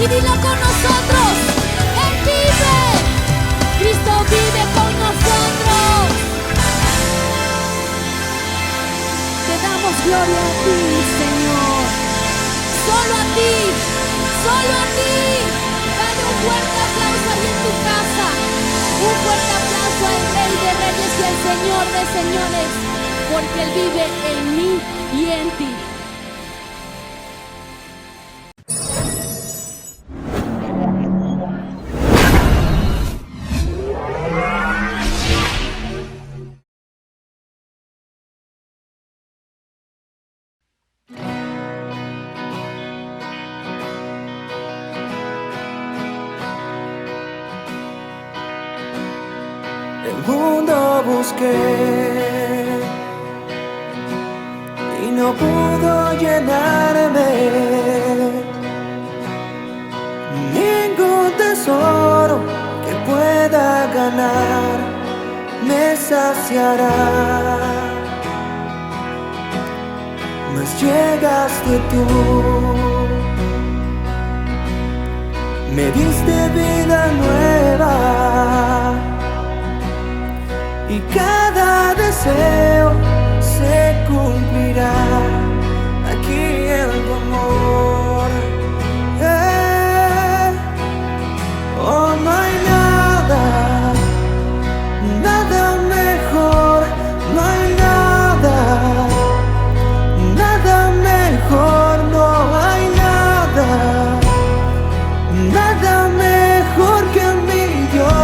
Y dilo con nosotros, Él vive, Cristo vive con nosotros. Te damos gloria a ti, Señor. Solo a ti, solo a ti. Dale un fuerte aplauso ahí en tu casa. Un fuerte aplauso al Rey de Reyes y al Señor de Señores, porque Él vive en mí y en ti. El mundo busqué y no pudo llenarme. Ningún tesoro que pueda ganar me saciará. Mas llegaste tú, me diste vida nueva. Y cada deseo se cumplirá aquí en tu amor. Oh, no hay nada, nada mejor. No hay nada, nada mejor. No hay nada, nada mejor que mi Dios.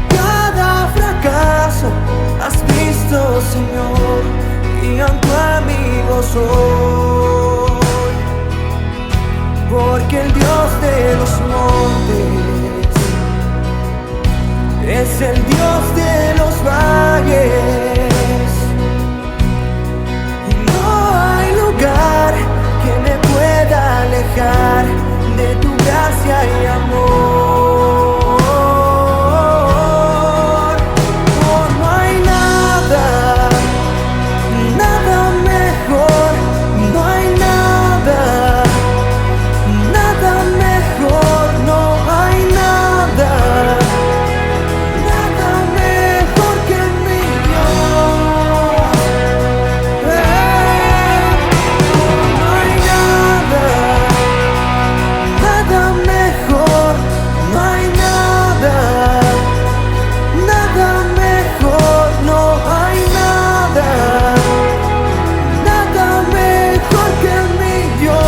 Cada fracaso has visto, Señor, y en tu amigo soy. Porque el Dios de los montes es el Dios de los valles. Y no hay lugar que me pueda alejar de tu gracia y amor. Oh, no hay nada, nada mejor. No hay nada, nada mejor. No hay nada, nada mejor que mi Dios. No hay nada, nada mejor. No hay nada, nada mejor. No hay nada, nada mejor que mi Dios.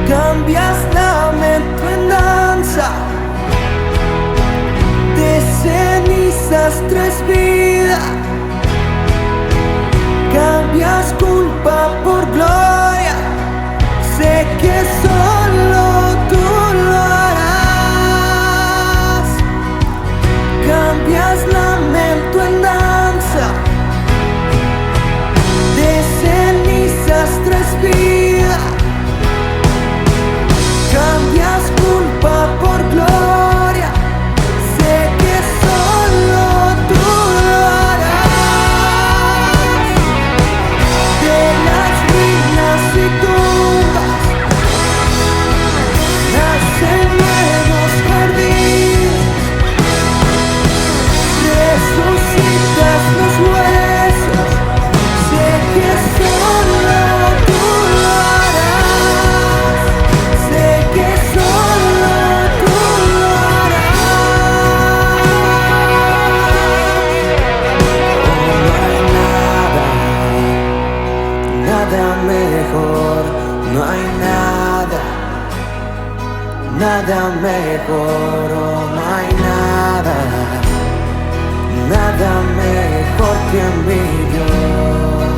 Cambias lamento en danza, de cenizas traes vida. Cambias culpa por gloria, sé que solo tú lo harás. Cambias lamento en danza, de cenizas traes vida. Cambias culpa por gloria, sé que solo tú lo harás. De las ruinas y tumbas nacen nuevos jardines, resucitas los huesos, sé que solo tú lo harás. Sé que solo tú lo harás. Oh, no hay nada, nada mejor. No hay nada, nada mejor. Oh, no hay nada, nada mejor que mi Dios.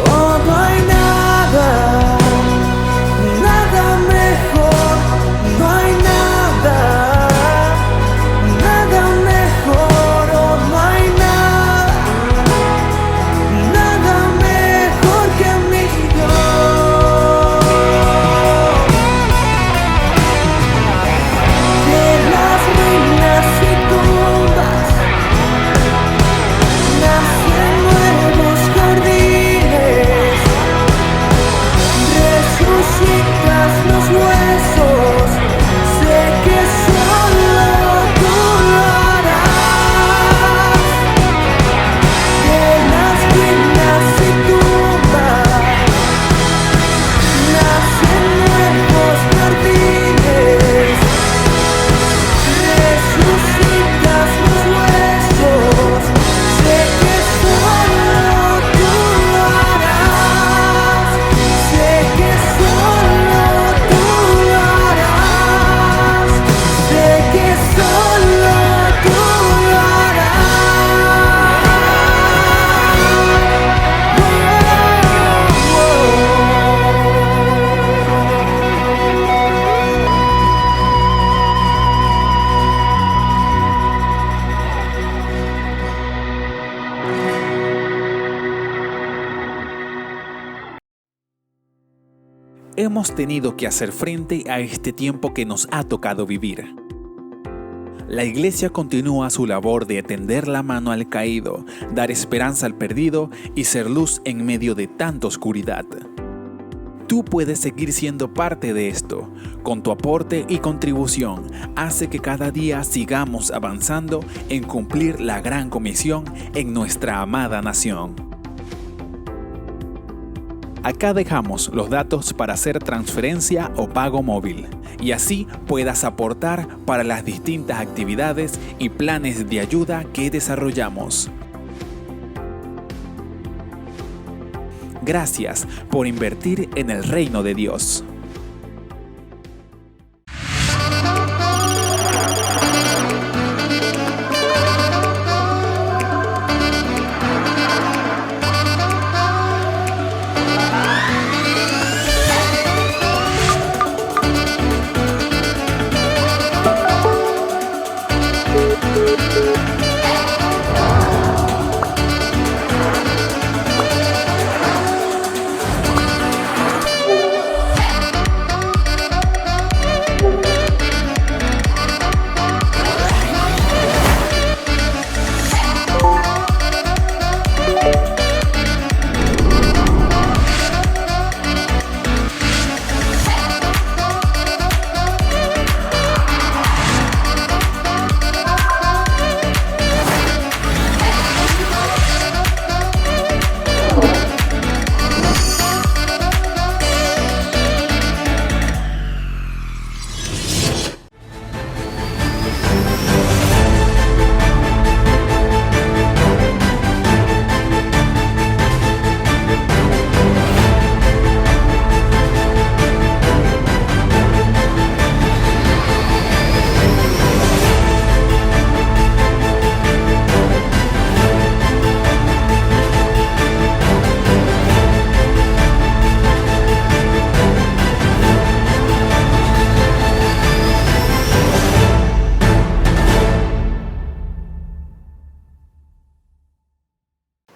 Oh, no hay nada, nada mejor. hemos tenido que hacer frente a este tiempo que nos ha tocado vivir. La Iglesia continúa su labor de tender la mano al caído, dar esperanza al perdido y ser luz en medio de tanta oscuridad. Tú puedes seguir siendo parte de esto. Con tu aporte y contribución, hace que cada día sigamos avanzando en cumplir la gran comisión en nuestra amada nación. Acá dejamos los datos para hacer transferencia o pago móvil y así puedas aportar para las distintas actividades y planes de ayuda que desarrollamos. Gracias por invertir en el reino de Dios.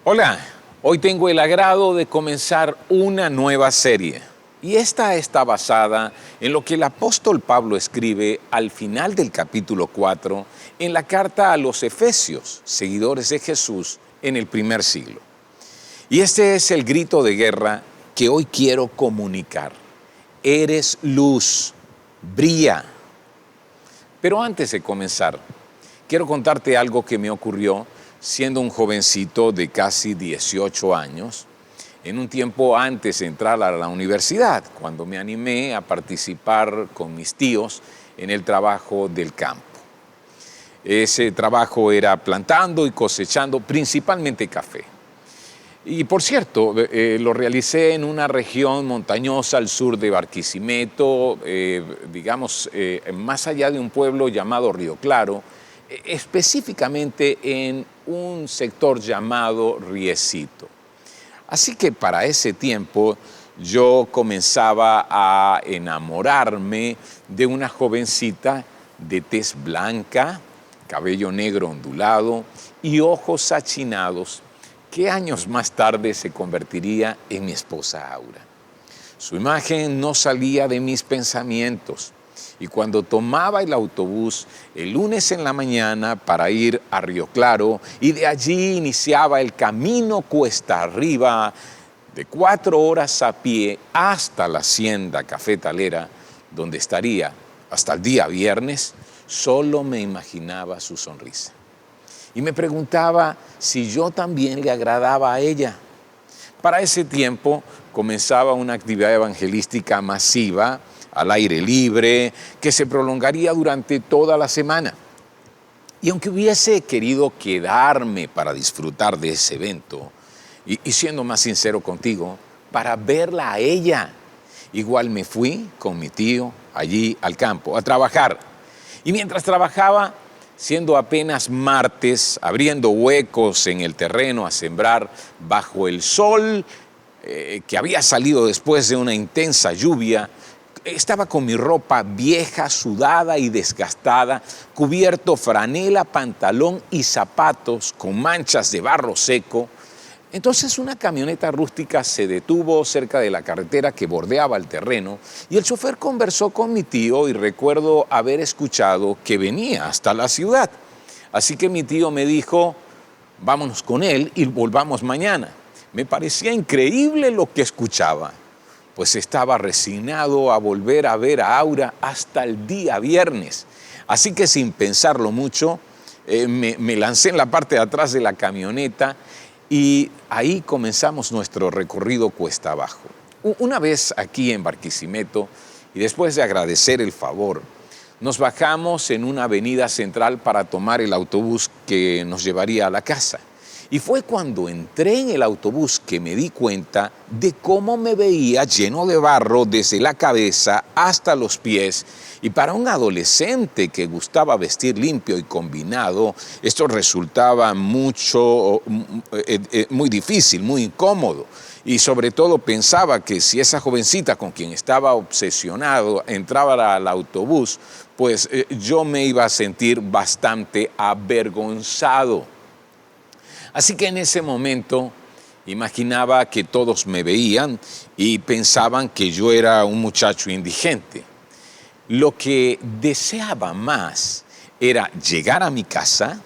Hola, hoy tengo el agrado de comenzar una nueva serie y esta está basada en lo que el apóstol Pablo escribe al final del capítulo 4 en la carta a los Efesios, seguidores de Jesús en el primer siglo. Y este es el grito de guerra que hoy quiero comunicar. Eres luz, brilla. Pero antes de comenzar, quiero contarte algo que me ocurrió siendo un jovencito de casi 18 años, en un tiempo antes de entrar a la universidad, cuando me animé a participar con mis tíos en el trabajo del campo. Ese trabajo era plantando y cosechando principalmente café. Y por cierto, lo realicé en una región montañosa al sur de Barquisimeto, más allá de un pueblo llamado Río Claro, específicamente en un sector llamado Riecito. Así que para ese tiempo yo comenzaba a enamorarme de una jovencita de tez blanca, cabello negro ondulado y ojos achinados, que años más tarde se convertiría en mi esposa Aura. Su imagen no salía de mis pensamientos. Y cuando tomaba el autobús el lunes en la mañana para ir a Río Claro y de allí iniciaba el camino cuesta arriba de 4 horas a pie hasta la hacienda cafetalera, donde estaría hasta el día viernes, solo me imaginaba su sonrisa. Y me preguntaba si yo también le agradaba a ella. Para ese tiempo comenzaba una actividad evangelística masiva al aire libre, que se prolongaría durante toda la semana. Y aunque hubiese querido quedarme para disfrutar de ese evento, y siendo más sincero contigo, para verla a ella, igual me fui con mi tío allí al campo a trabajar. Y mientras trabajaba, siendo apenas martes, abriendo huecos en el terreno a sembrar bajo el sol que había salido después de una intensa lluvia, estaba con mi ropa vieja, sudada y desgastada, cubierto franela, pantalón y zapatos con manchas de barro seco, Entonces una camioneta rústica se detuvo cerca de la carretera que bordeaba el terreno y el chofer conversó con mi tío y recuerdo haber escuchado que venía hasta la ciudad. Así que mi tío me dijo, vámonos con él y volvamos mañana. Me parecía increíble lo que escuchaba, pues estaba resignado a volver a ver a Aura hasta el día viernes. Así que sin pensarlo mucho, me lancé en la parte de atrás de la camioneta y ahí comenzamos nuestro recorrido cuesta abajo. Una vez aquí en Barquisimeto, y después de agradecer el favor, nos bajamos en una avenida central para tomar el autobús que nos llevaría a la casa. Y fue cuando entré en el autobús que me di cuenta de cómo me veía lleno de barro desde la cabeza hasta los pies. Y para un adolescente que gustaba vestir limpio y combinado, esto resultaba muy difícil, muy incómodo. Y sobre todo pensaba que si esa jovencita con quien estaba obsesionado entraba al autobús, pues yo me iba a sentir bastante avergonzado. Así que en ese momento imaginaba que todos me veían y pensaban que yo era un muchacho indigente. Lo que deseaba más era llegar a mi casa,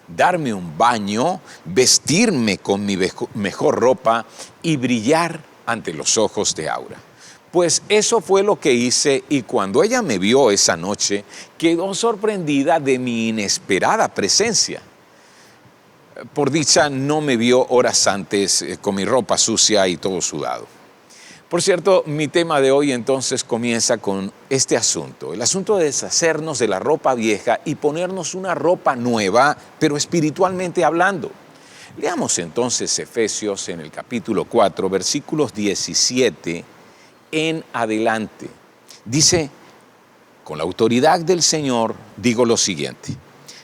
darme un baño, vestirme con mi mejor ropa y brillar ante los ojos de Aura. Pues eso fue lo que hice y cuando ella me vio esa noche, quedó sorprendida de mi inesperada presencia. Por dicha, no me vio horas antes con mi ropa sucia y todo sudado. Por cierto, mi tema de hoy entonces comienza con este asunto, el asunto de deshacernos de la ropa vieja y ponernos una ropa nueva, pero espiritualmente hablando. Leamos entonces Efesios en el capítulo 4, versículos 17 en adelante. Dice, con la autoridad del Señor digo lo siguiente.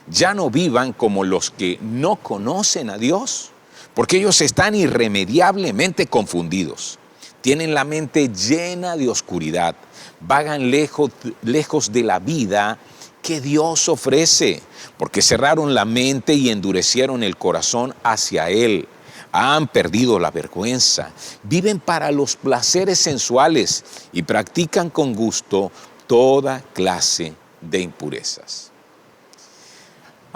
Ya no vivan como los que no conocen a Dios, porque ellos están irremediablemente confundidos. Tienen la mente llena de oscuridad, vagan lejos de la vida que Dios ofrece, porque cerraron la mente y endurecieron el corazón hacia Él. Han perdido la vergüenza, viven para los placeres sensuales y practican con gusto toda clase de impurezas.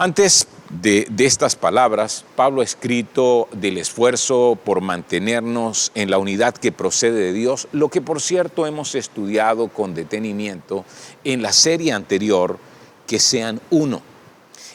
Antes de estas palabras, Pablo ha escrito del esfuerzo por mantenernos en la unidad que procede de Dios, lo que por cierto hemos estudiado con detenimiento en la serie anterior, que sean uno.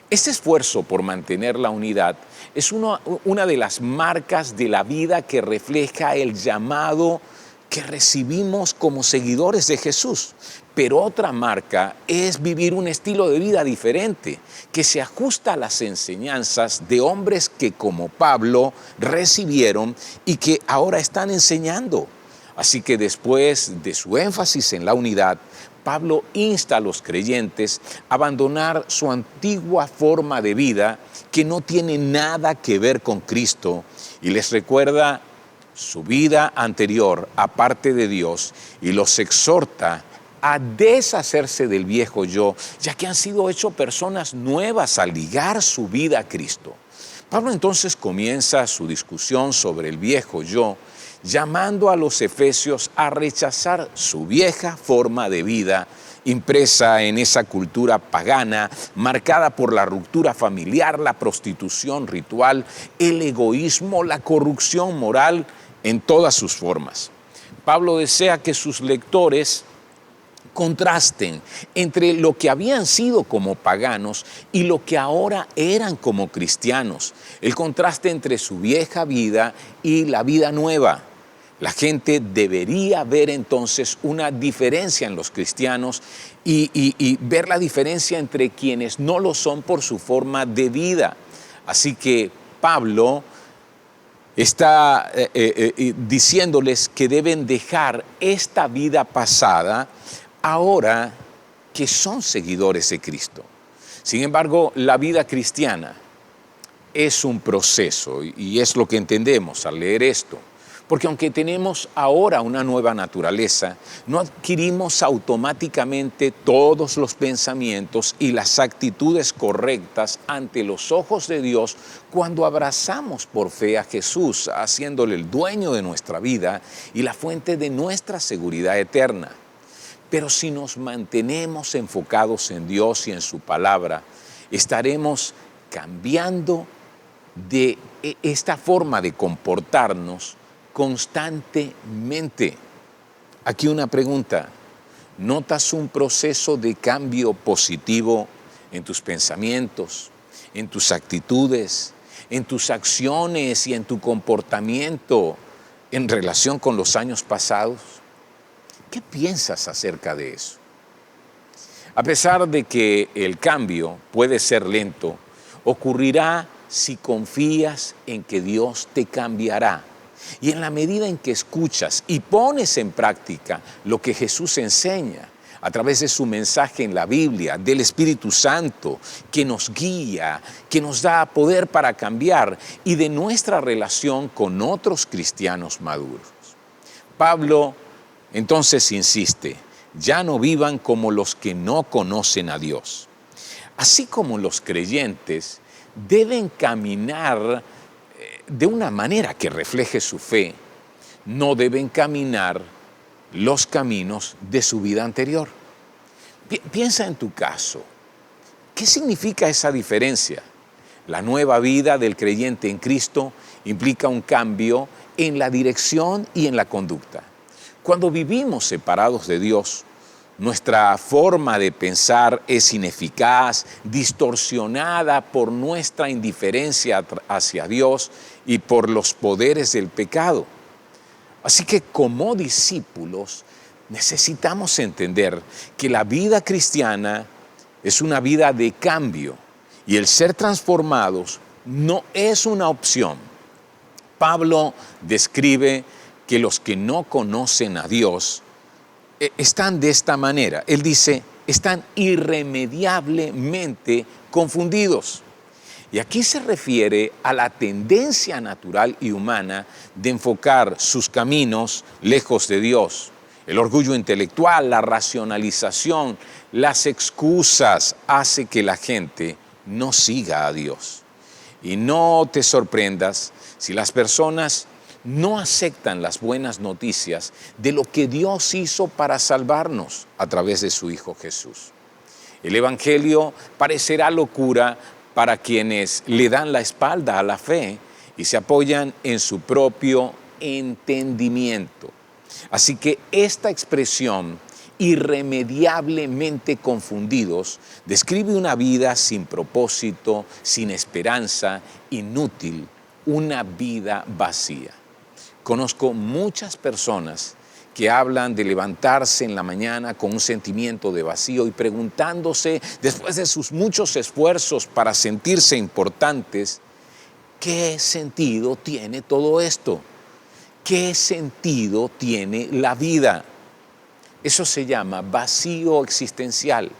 Este esfuerzo por mantener la unidad es una de las marcas de la vida que refleja el llamado que recibimos como seguidores de Jesús. Pero otra marca es vivir un estilo de vida diferente, que se ajusta a las enseñanzas de hombres que como Pablo recibieron y que ahora están enseñando. Así que después de su énfasis en la unidad, Pablo insta a los creyentes a abandonar su antigua forma de vida que no tiene nada que ver con Cristo y les recuerda su vida anterior aparte de Dios y los exhorta a deshacerse del viejo yo, ya que han sido hechos personas nuevas al ligar su vida a Cristo. Pablo entonces comienza su discusión sobre el viejo yo, llamando a los efesios a rechazar su vieja forma de vida, impresa en esa cultura pagana, marcada por la ruptura familiar, la prostitución ritual, el egoísmo, la corrupción moral en todas sus formas. Pablo desea que sus lectores contrasten entre lo que habían sido como paganos y lo que ahora eran como cristianos, el contraste entre su vieja vida y la vida nueva. La gente debería ver entonces una diferencia en los cristianos y ver la diferencia entre quienes no lo son por su forma de vida. Así que Pablo está diciéndoles que deben dejar esta vida pasada ahora que son seguidores de Cristo. Sin embargo, la vida cristiana es un proceso y es lo que entendemos al leer esto. Porque aunque tenemos ahora una nueva naturaleza, no adquirimos automáticamente todos los pensamientos y las actitudes correctas ante los ojos de Dios cuando abrazamos por fe a Jesús, haciéndole el dueño de nuestra vida y la fuente de nuestra seguridad eterna. Pero si nos mantenemos enfocados en Dios y en su palabra, estaremos cambiando de esta forma de comportarnos constantemente. Aquí una pregunta: ¿notas un proceso de cambio positivo en tus pensamientos, en tus actitudes, en tus acciones y en tu comportamiento en relación con los años pasados? ¿Qué piensas acerca de eso? A pesar de que el cambio puede ser lento, ocurrirá si confías en que Dios te cambiará. Y en la medida en que escuchas y pones en práctica lo que Jesús enseña a través de su mensaje en la Biblia, del Espíritu Santo, que nos guía, que nos da poder para cambiar, y de nuestra relación con otros cristianos maduros. Pablo entonces insiste: ya no vivan como los que no conocen a Dios. Así como los creyentes deben caminar de una manera que refleje su fe, no deben caminar los caminos de su vida anterior. Piensa en tu caso. ¿Qué significa esa diferencia? La nueva vida del creyente en Cristo implica un cambio en la dirección y en la conducta. Cuando vivimos separados de Dios, nuestra forma de pensar es ineficaz, distorsionada por nuestra indiferencia hacia Dios y por los poderes del pecado. Así que como discípulos necesitamos entender que la vida cristiana es una vida de cambio y el ser transformados no es una opción. Pablo describe que los que no conocen a Dios están de esta manera. Él dice: están irremediablemente confundidos. Y aquí se refiere a la tendencia natural y humana de enfocar sus caminos lejos de Dios. El orgullo intelectual, la racionalización, las excusas hace que la gente no siga a Dios. Y no te sorprendas si las personas no aceptan las buenas noticias de lo que Dios hizo para salvarnos a través de su Hijo Jesús. El Evangelio parecerá locura para quienes le dan la espalda a la fe y se apoyan en su propio entendimiento. Así que esta expresión, irremediablemente confundidos, describe una vida sin propósito, sin esperanza, inútil, una vida vacía. Conozco muchas personas que hablan de levantarse en la mañana con un sentimiento de vacío y preguntándose, después de sus muchos esfuerzos para sentirse importantes, ¿qué sentido tiene todo esto? ¿Qué sentido tiene la vida? Eso se llama vacío existencial.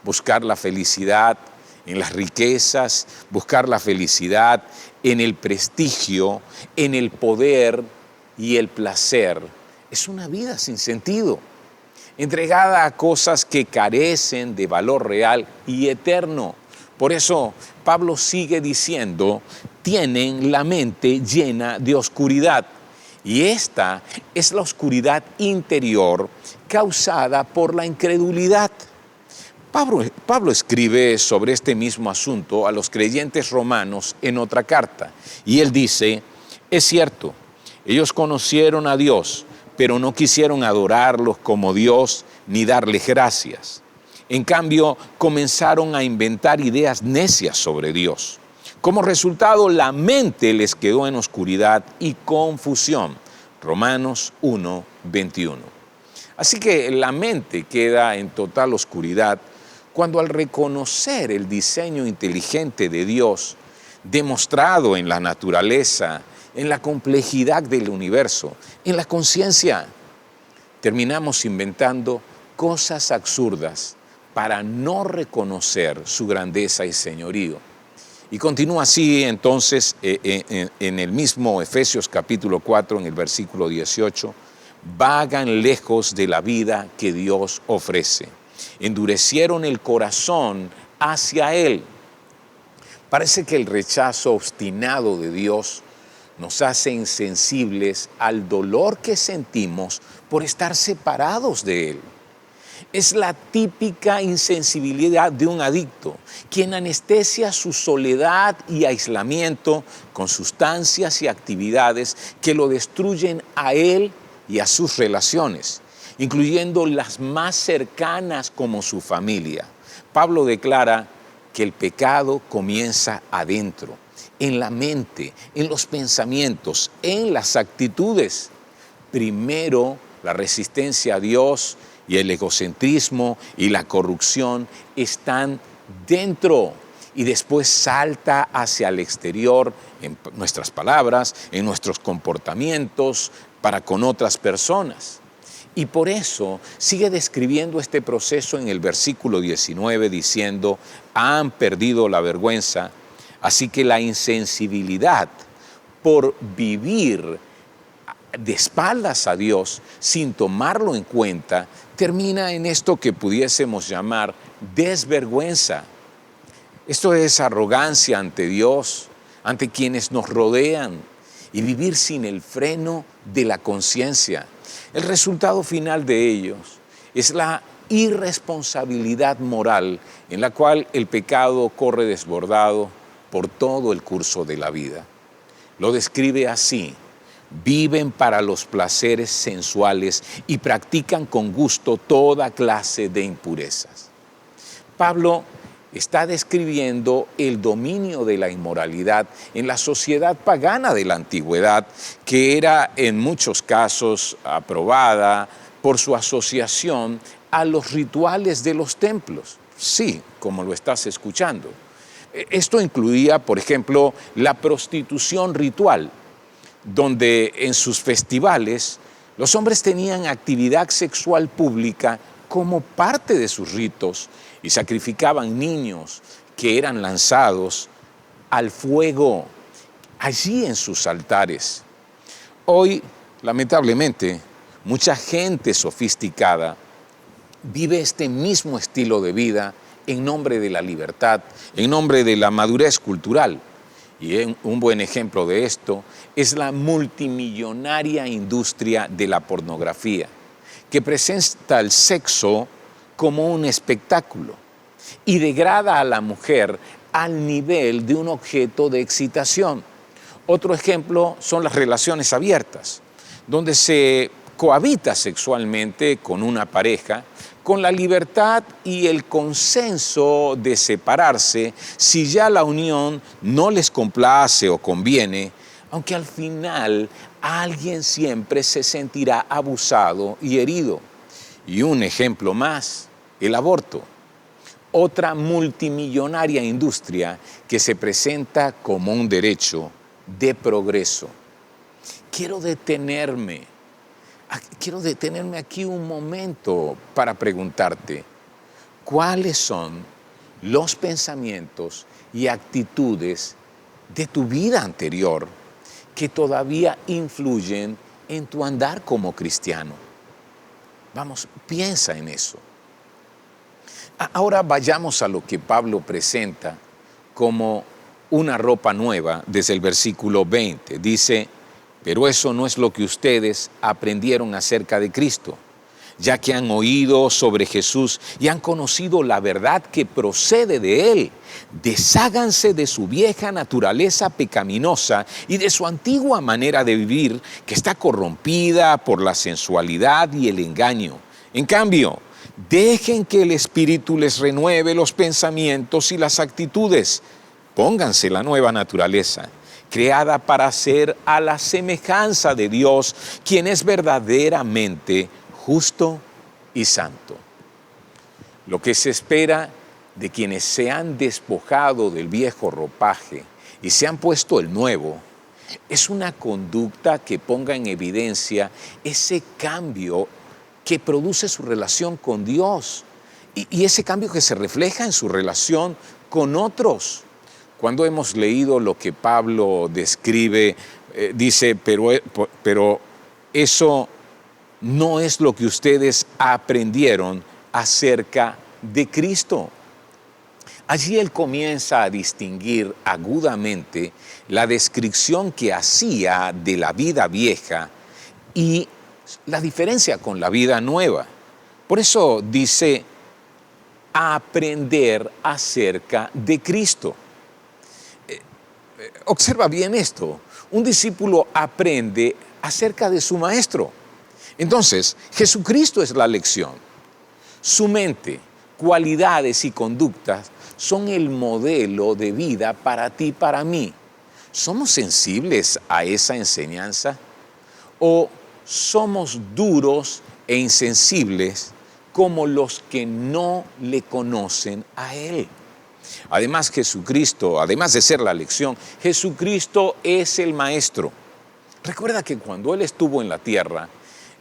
Buscar la felicidad en las riquezas, buscar la felicidad en el prestigio, en el poder y el placer. Es una vida sin sentido, entregada a cosas que carecen de valor real y eterno. Por eso Pablo sigue diciendo: tienen la mente llena de oscuridad. Y esta es la oscuridad interior causada por la incredulidad. Pablo escribe sobre este mismo asunto a los creyentes romanos en otra carta. Y él dice: es cierto, ellos conocieron a Dios, pero no quisieron adorarlo como Dios ni darle gracias. En cambio, comenzaron a inventar ideas necias sobre Dios. Como resultado, la mente les quedó en oscuridad y confusión. Romanos 1:21. Así que la mente queda en total oscuridad cuando, al reconocer el diseño inteligente de Dios, demostrado en la naturaleza, en la complejidad del universo, en la conciencia, terminamos inventando cosas absurdas para no reconocer su grandeza y señorío. Y continúa así entonces en el mismo Efesios capítulo 4, en el versículo 18, vagan lejos de la vida que Dios ofrece. Endurecieron el corazón hacia Él. Parece que el rechazo obstinado de Dios nos hace insensibles al dolor que sentimos por estar separados de Él. Es la típica insensibilidad de un adicto, quien anestesia su soledad y aislamiento con sustancias y actividades que lo destruyen a él y a sus relaciones, incluyendo las más cercanas como su familia. Pablo declara que el pecado comienza adentro, en la mente, en los pensamientos, en las actitudes. Primero, la resistencia a Dios y el egocentrismo y la corrupción están dentro y después salta hacia el exterior en nuestras palabras, en nuestros comportamientos para con otras personas. Y por eso sigue describiendo este proceso en el versículo 19 diciendo, han perdido la vergüenza, así que la insensibilidad por vivir de espaldas a Dios sin tomarlo en cuenta termina en esto que pudiésemos llamar desvergüenza. Esto es arrogancia ante Dios, ante quienes nos rodean y vivir sin el freno de la conciencia. El resultado final de ellos es la irresponsabilidad moral en la cual el pecado corre desbordado por todo el curso de la vida. Lo describe así: viven para los placeres sensuales y practican con gusto toda clase de impurezas. Pablo está describiendo el dominio de la inmoralidad en la sociedad pagana de la antigüedad, que era en muchos casos aprobada por su asociación a los rituales de los templos. Sí, como lo estás escuchando. Esto incluía, por ejemplo, la prostitución ritual, donde en sus festivales los hombres tenían actividad sexual pública como parte de sus ritos y sacrificaban niños que eran lanzados al fuego allí en sus altares. Hoy, lamentablemente, mucha gente sofisticada vive este mismo estilo de vida en nombre de la libertad, en nombre de la madurez cultural. Y un buen ejemplo de esto es la multimillonaria industria de la pornografía, que presenta el sexo como un espectáculo y degrada a la mujer al nivel de un objeto de excitación. Otro ejemplo son las relaciones abiertas, donde se cohabita sexualmente con una pareja con la libertad y el consenso de separarse si ya la unión no les complace o conviene, aunque al final alguien siempre se sentirá abusado y herido. Y un ejemplo más, el aborto. Otra multimillonaria industria que se presenta como un derecho de progreso. Quiero detenerme aquí un momento para preguntarte, ¿cuáles son los pensamientos y actitudes de tu vida anterior que todavía influyen en tu andar como cristiano? Vamos, piensa en eso. Ahora vayamos a lo que Pablo presenta como una ropa nueva desde el versículo 20. Dice, pero eso no es lo que ustedes aprendieron acerca de Cristo, ya que han oído sobre Jesús y han conocido la verdad que procede de Él. Desháganse de su vieja naturaleza pecaminosa y de su antigua manera de vivir que está corrompida por la sensualidad y el engaño. En cambio, dejen que el Espíritu les renueve los pensamientos y las actitudes. Pónganse la nueva naturaleza, creada para ser a la semejanza de Dios, quien es verdaderamente justo y santo. Lo que se espera de quienes se han despojado del viejo ropaje y se han puesto el nuevo es una conducta que ponga en evidencia ese cambio que produce su relación con Dios y ese cambio que se refleja en su relación con otros. cuando hemos leído lo que Pablo describe, dice, pero eso no es lo que ustedes aprendieron acerca de Cristo. Allí él comienza a distinguir agudamente la descripción que hacía de la vida vieja y la diferencia con la vida nueva. Por eso dice, aprender acerca de Cristo. Observa bien esto. Un discípulo aprende acerca de su maestro. Entonces, Jesucristo es la lección. Su mente, cualidades y conductas son el modelo de vida para ti y para mí. ¿Somos sensibles a esa enseñanza? ¿O somos duros e insensibles como los que no le conocen a Él? Además, Jesucristo, además de ser la lección, Jesucristo es el Maestro. Recuerda que cuando Él estuvo en la tierra,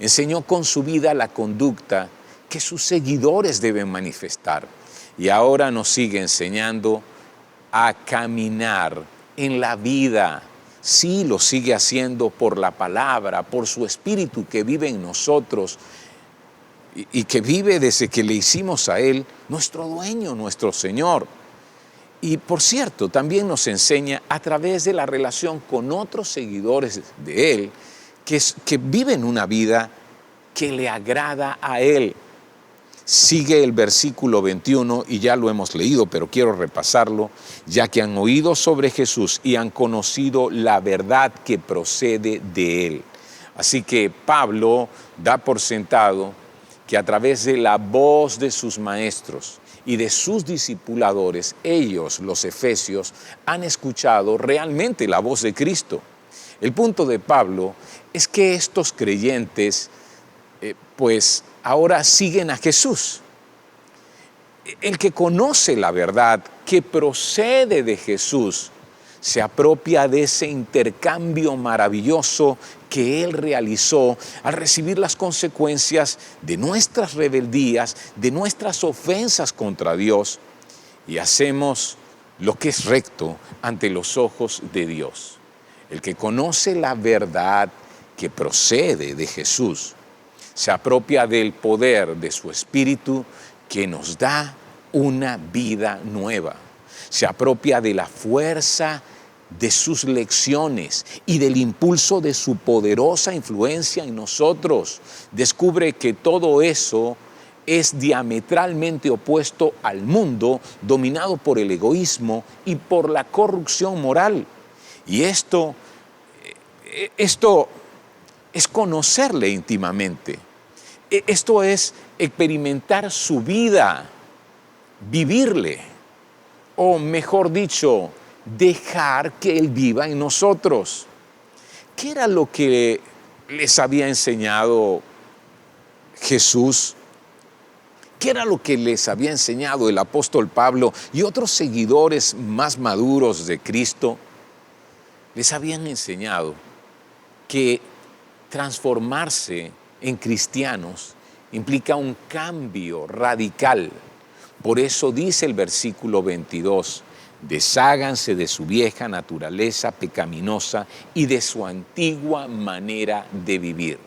enseñó con su vida la conducta que sus seguidores deben manifestar. Y ahora nos sigue enseñando a caminar en la vida. Sí, lo sigue haciendo por la palabra, por su Espíritu que vive en nosotros y que vive desde que le hicimos a Él nuestro dueño, nuestro Señor. Y por cierto, también nos enseña a través de la relación con otros seguidores de Él que viven una vida que le agrada a Él. Sigue el versículo 21 y ya lo hemos leído, pero quiero repasarlo, ya que han oído sobre Jesús y han conocido la verdad que procede de Él. Así que Pablo da por sentado que a través de la voz de sus maestros y de sus discipuladores, ellos, los efesios, han escuchado realmente la voz de Cristo. El punto de Pablo es que estos creyentes, pues ahora siguen a Jesús. El que conoce la verdad que procede de Jesús se apropia de ese intercambio maravilloso que Él realizó al recibir las consecuencias de nuestras rebeldías, de nuestras ofensas contra Dios, y hacemos lo que es recto ante los ojos de Dios. El que conoce la verdad que procede de Jesús se apropia del poder de su Espíritu que nos da una vida nueva. Se apropia de la fuerza de sus lecciones y del impulso de su poderosa influencia en nosotros. Descubre que todo eso es diametralmente opuesto al mundo dominado por el egoísmo y por la corrupción moral. Y esto es conocerle íntimamente. Esto es experimentar su vida, vivirle, o mejor dicho, dejar que Él viva en nosotros. ¿Qué era lo que les había enseñado Jesús? ¿Qué era lo que les había enseñado el apóstol Pablo y otros seguidores más maduros de Cristo? Les habían enseñado que transformarse en cristianos implica un cambio radical. Por eso dice el versículo 22, desháganse de su vieja naturaleza pecaminosa y de su antigua manera de vivir.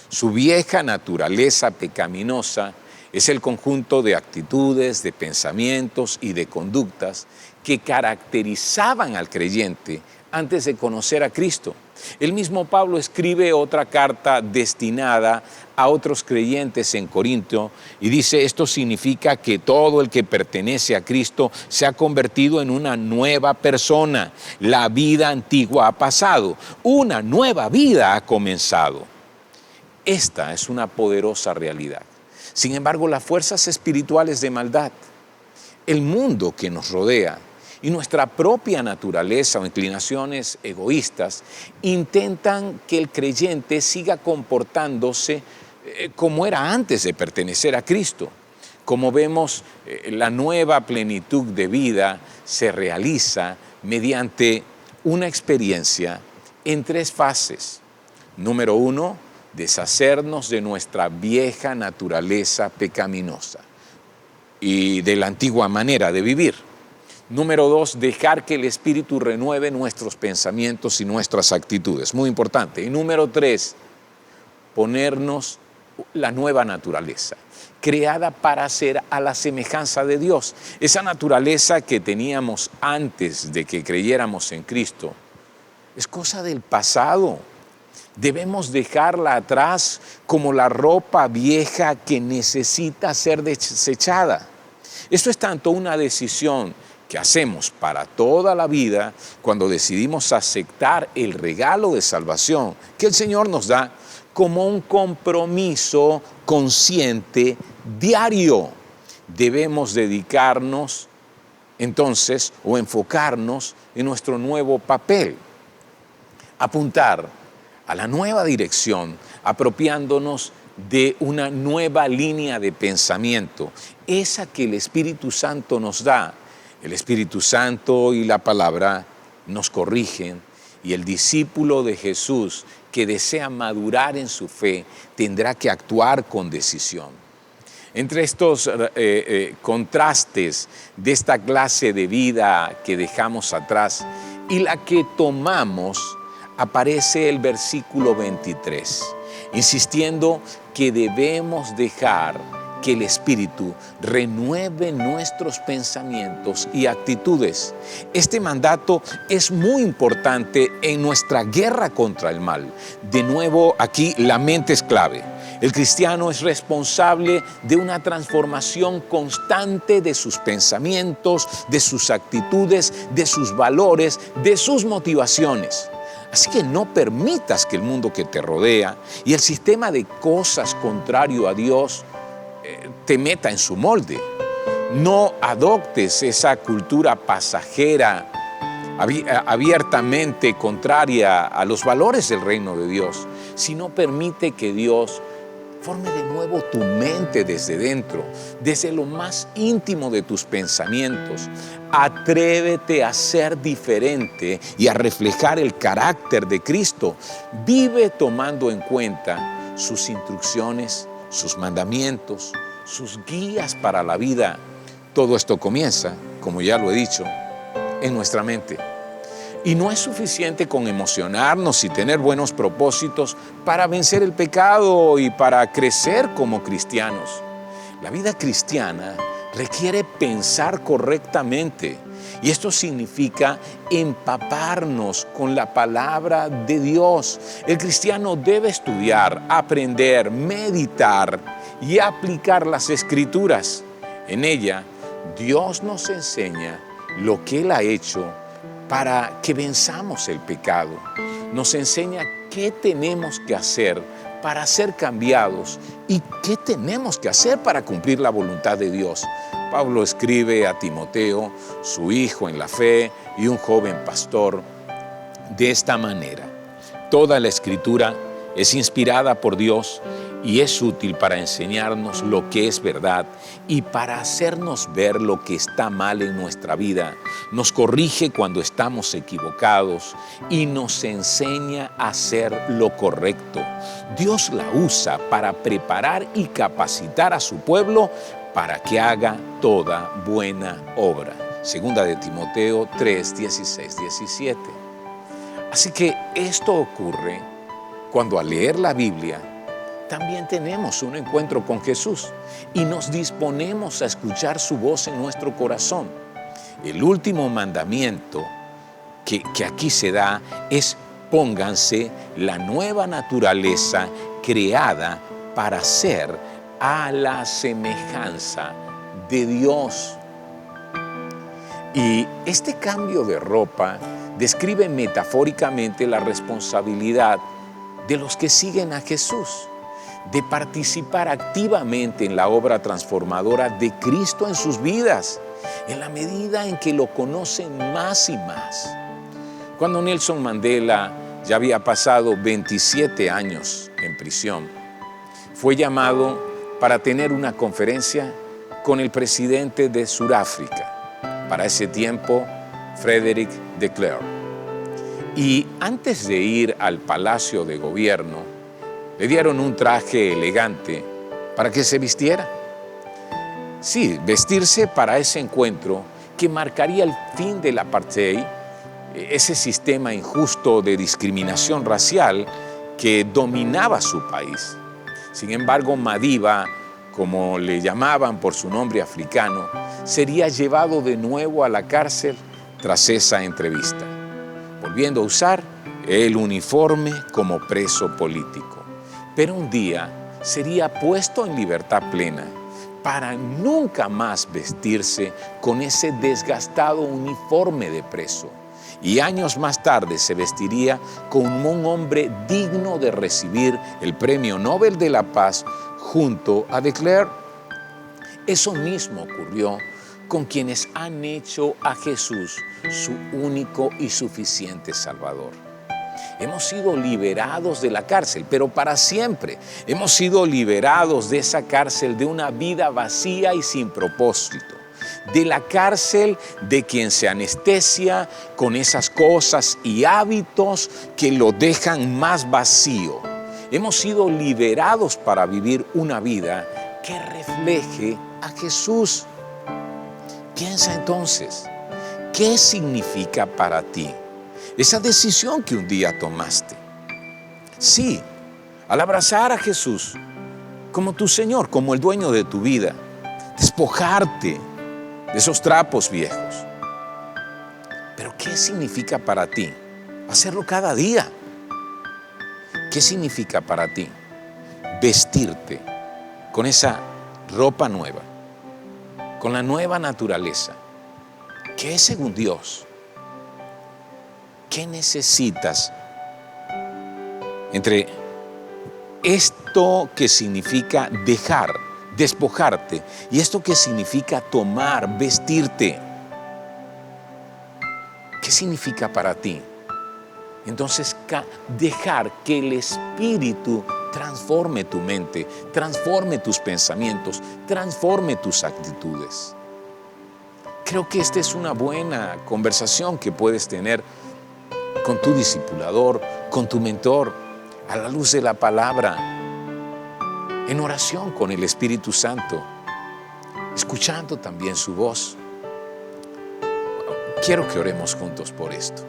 Su vieja naturaleza pecaminosa es el conjunto de actitudes, de pensamientos y de conductas que caracterizaban al creyente antes de conocer a Cristo. El mismo Pablo escribe otra carta destinada a otros creyentes en Corinto y dice, esto significa que todo el que pertenece a Cristo se ha convertido en una nueva persona. La vida antigua ha pasado, una nueva vida ha comenzado. Esta es una poderosa realidad. Sin embargo, las fuerzas espirituales de maldad, el mundo que nos rodea, y nuestra propia naturaleza o inclinaciones egoístas intentan que el creyente siga comportándose como era antes de pertenecer a Cristo. Como vemos, la nueva plenitud de vida se realiza mediante una experiencia en 3 fases. Número 1, deshacernos de nuestra vieja naturaleza pecaminosa y de la antigua manera de vivir. Número 2, dejar que el Espíritu renueve nuestros pensamientos y nuestras actitudes. Muy importante. Y número 3, ponernos la nueva naturaleza, creada para ser a la semejanza de Dios. Esa naturaleza que teníamos antes de que creyéramos en Cristo es cosa del pasado. Debemos dejarla atrás como la ropa vieja que necesita ser desechada. Esto es tanto una decisión que hacemos para toda la vida cuando decidimos aceptar el regalo de salvación que el Señor nos da, como un compromiso consciente diario. Debemos dedicarnos entonces o enfocarnos en nuestro nuevo papel, apuntar a la nueva dirección, apropiándonos de una nueva línea de pensamiento, esa que el Espíritu Santo nos da. El Espíritu Santo y la palabra nos corrigen, y el discípulo de Jesús que desea madurar en su fe tendrá que actuar con decisión. Entre estos contrastes de esta clase de vida que dejamos atrás y la que tomamos, aparece el versículo 23, insistiendo que debemos dejar que el Espíritu renueve nuestros pensamientos y actitudes. Este mandato es muy importante en nuestra guerra contra el mal. De nuevo, aquí la mente es clave. El cristiano es responsable de una transformación constante de sus pensamientos, de sus actitudes, de sus valores, de sus motivaciones. Así que no permitas que el mundo que te rodea y el sistema de cosas contrario a Dios te meta en su molde. No adoptes esa cultura pasajera, abiertamente contraria a los valores del reino de Dios, sino permite que Dios forme de nuevo tu mente desde dentro, desde lo más íntimo de tus pensamientos. Atrévete a ser diferente y a reflejar el carácter de Cristo. Vive tomando en cuenta sus instrucciones, sus mandamientos, sus guías para la vida. Todo esto comienza, como ya lo he dicho, en nuestra mente. Y no es suficiente con emocionarnos y tener buenos propósitos para vencer el pecado y para crecer como cristianos. La vida cristiana requiere pensar correctamente, y esto significa empaparnos con la palabra de Dios. El cristiano debe estudiar, aprender, meditar y aplicar las Escrituras. En ella, Dios nos enseña lo que Él ha hecho para que venzamos el pecado. Nos enseña qué tenemos que hacer para ser cambiados y qué tenemos que hacer para cumplir la voluntad de Dios. Pablo escribe a Timoteo, su hijo en la fe y un joven pastor, de esta manera: toda la Escritura es inspirada por Dios y es útil para enseñarnos lo que es verdad y para hacernos ver lo que está mal en nuestra vida. Nos corrige cuando estamos equivocados y nos enseña a hacer lo correcto. Dios la usa para preparar y capacitar a su pueblo para que haga toda buena obra. Segunda de Timoteo 3, 16, 17. Así que esto ocurre cuando al leer la Biblia también tenemos un encuentro con Jesús y nos disponemos a escuchar su voz en nuestro corazón. El último mandamiento que aquí se da es: pónganse la nueva naturaleza creada para ser a la semejanza de Dios. Y este cambio de ropa describe metafóricamente la responsabilidad de los que siguen a Jesús, de participar activamente en la obra transformadora de Cristo en sus vidas, en la medida en que lo conocen más y más. Cuando Nelson Mandela ya había pasado 27 años en prisión, fue llamado para tener una conferencia con el presidente de Sudáfrica, para ese tiempo, Frederick de Klerk. Y antes de ir al Palacio de Gobierno, le dieron un traje elegante para que se vistiera. Sí, vestirse para ese encuentro que marcaría el fin del apartheid, ese sistema injusto de discriminación racial que dominaba su país. Sin embargo, Madiba, como le llamaban por su nombre africano, sería llevado de nuevo a la cárcel tras esa entrevista, volviendo a usar el uniforme como preso político. Pero un día sería puesto en libertad plena para nunca más vestirse con ese desgastado uniforme de preso. Y años más tarde se vestiría como un hombre digno de recibir el Premio Nobel de la Paz junto a de Klerk. Eso mismo ocurrió con quienes han hecho a Jesús su único y suficiente Salvador. Hemos sido liberados de la cárcel, pero para siempre. Hemos sido liberados de esa cárcel de una vida vacía y sin propósito. De la cárcel de quien se anestesia con esas cosas y hábitos que lo dejan más vacío. Hemos sido liberados para vivir una vida que refleje a Jesús. Piensa entonces, ¿qué significa para ti esa decisión que un día tomaste? Sí, al abrazar a Jesús como tu Señor, como el dueño de tu vida, despojarte de esos trapos viejos. Pero ¿qué significa para ti hacerlo cada día? ¿Qué significa para ti vestirte con esa ropa nueva, con la nueva naturaleza? ¿Qué es según Dios? ¿Qué necesitas entre esto que significa dejar, despojarte, y esto que significa tomar, vestirte? ¿Qué significa para ti? Entonces, dejar que el Espíritu transforme tu mente, transforme tus pensamientos, transforme tus actitudes. Creo que esta es una buena conversación que puedes tener con tu discipulador, con tu mentor, a la luz de la palabra, en oración con el Espíritu Santo, escuchando también su voz. Quiero que oremos juntos por esto.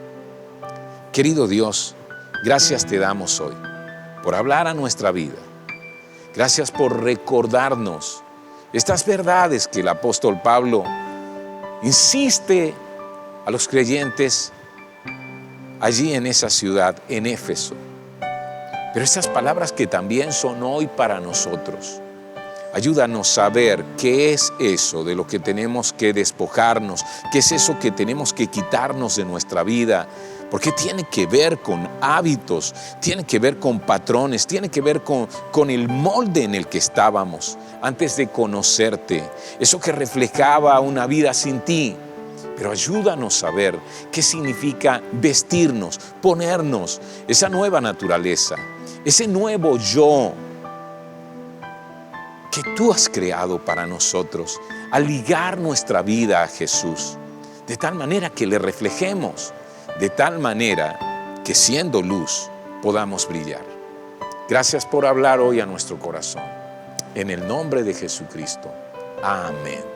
Querido Dios, gracias te damos hoy por hablar a nuestra vida. Gracias por recordarnos estas verdades que el apóstol Pablo insiste a los creyentes allí en esa ciudad, en Éfeso. Pero estas palabras que también son hoy para nosotros. Ayúdanos a ver qué es eso de lo que tenemos que despojarnos, qué es eso que tenemos que quitarnos de nuestra vida, porque tiene que ver con hábitos, tiene que ver con patrones, tiene que ver con el molde en el que estábamos antes de conocerte, eso que reflejaba una vida sin ti. Pero ayúdanos a ver qué significa vestirnos, ponernos esa nueva naturaleza, ese nuevo yo que tú has creado para nosotros, a ligar nuestra vida a Jesús, de tal manera que le reflejemos, de tal manera que siendo luz podamos brillar. Gracias por hablar hoy a nuestro corazón. En el nombre de Jesucristo. Amén.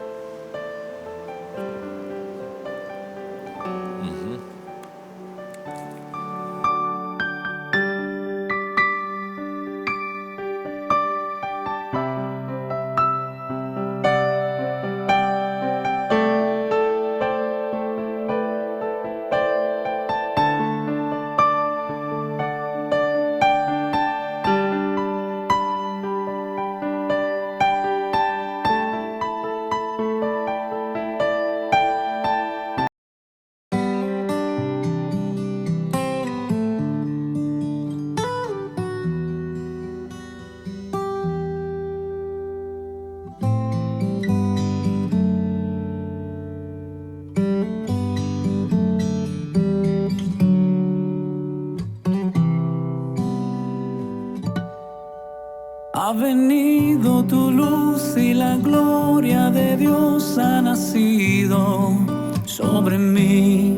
Ha venido tu luz y la gloria de Dios ha nacido sobre mí.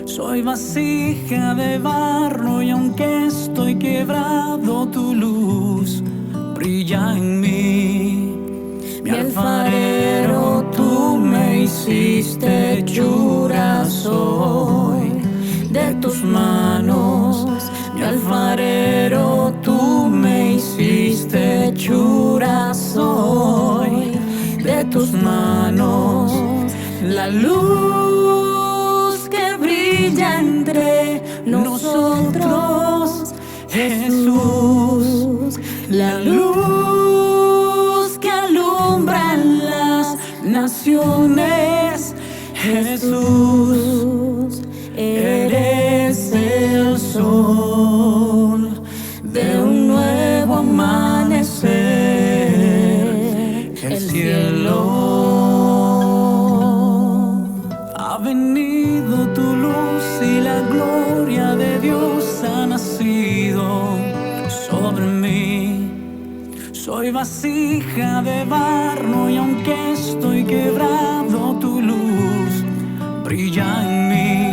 Soy vasija de barro y aunque estoy quebrado, tu luz brilla en mí. Mi alfarero, tú me hiciste hechura soy. De tus manos, mi alfarero, tú me hiciste hechura soy. De tus manos, la luz que brilla entre nosotros, Jesús, la luz que alumbra las naciones, Jesús, eres el sol de un nuevo amanecer, el cielo. Ha venido tu luz y la gloria de Dios ha nacido sobre mí. Soy vasija de barro y aunque estoy quebrado, tu luz brilla en mí.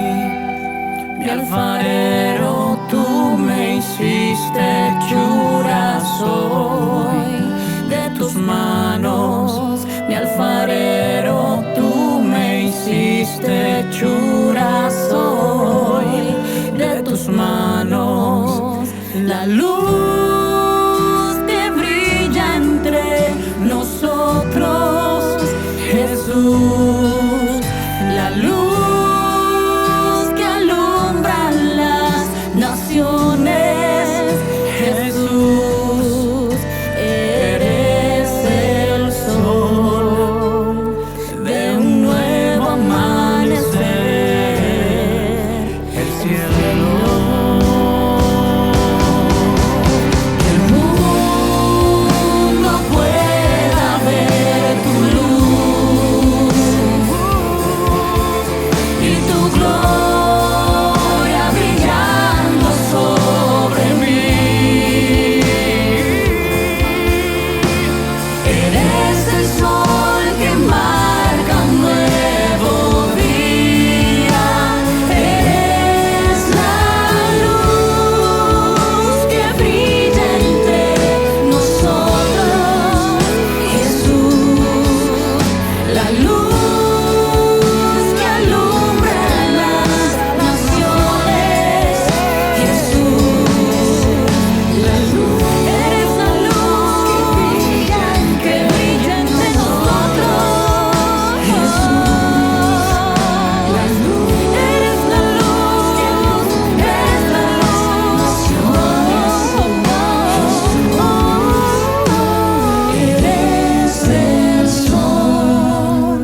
Mi alfarero, tú me hiciste hechura soy. De tus manos, mi alfarero, tú me hiciste hechura soy. De tus manos, la luz que brilla entre nosotros, Jesús, la luz que alumbra las naciones, Jesús, eres el sol de un nuevo amanecer, el cielo. El mundo pueda ver tu luz y tu gloria brillando sobre mí. Eres el sol que marca un nuevo día. Eres la luz que brilla entre nosotros, Jesús, la luz que alumbra las naciones, Jesús, la luz, eres la luz que brilla entre nosotros, Jesús, la luz, eres la luz, eres la luz, eres el sol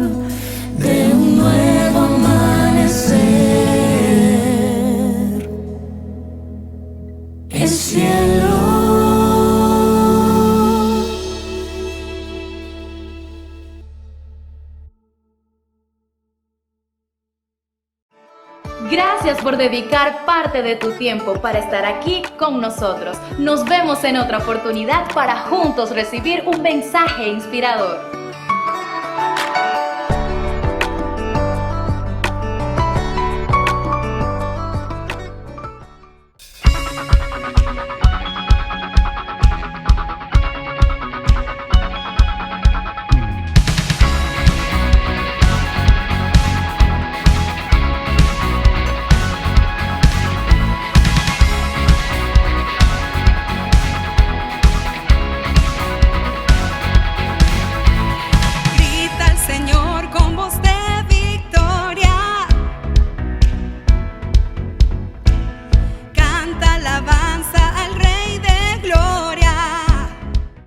de un nuevo amanecer, el cielo. Gracias por dedicar parte de tu tiempo para estar aquí con nosotros. Nos vemos en otra oportunidad para juntos recibir un mensaje inspirador.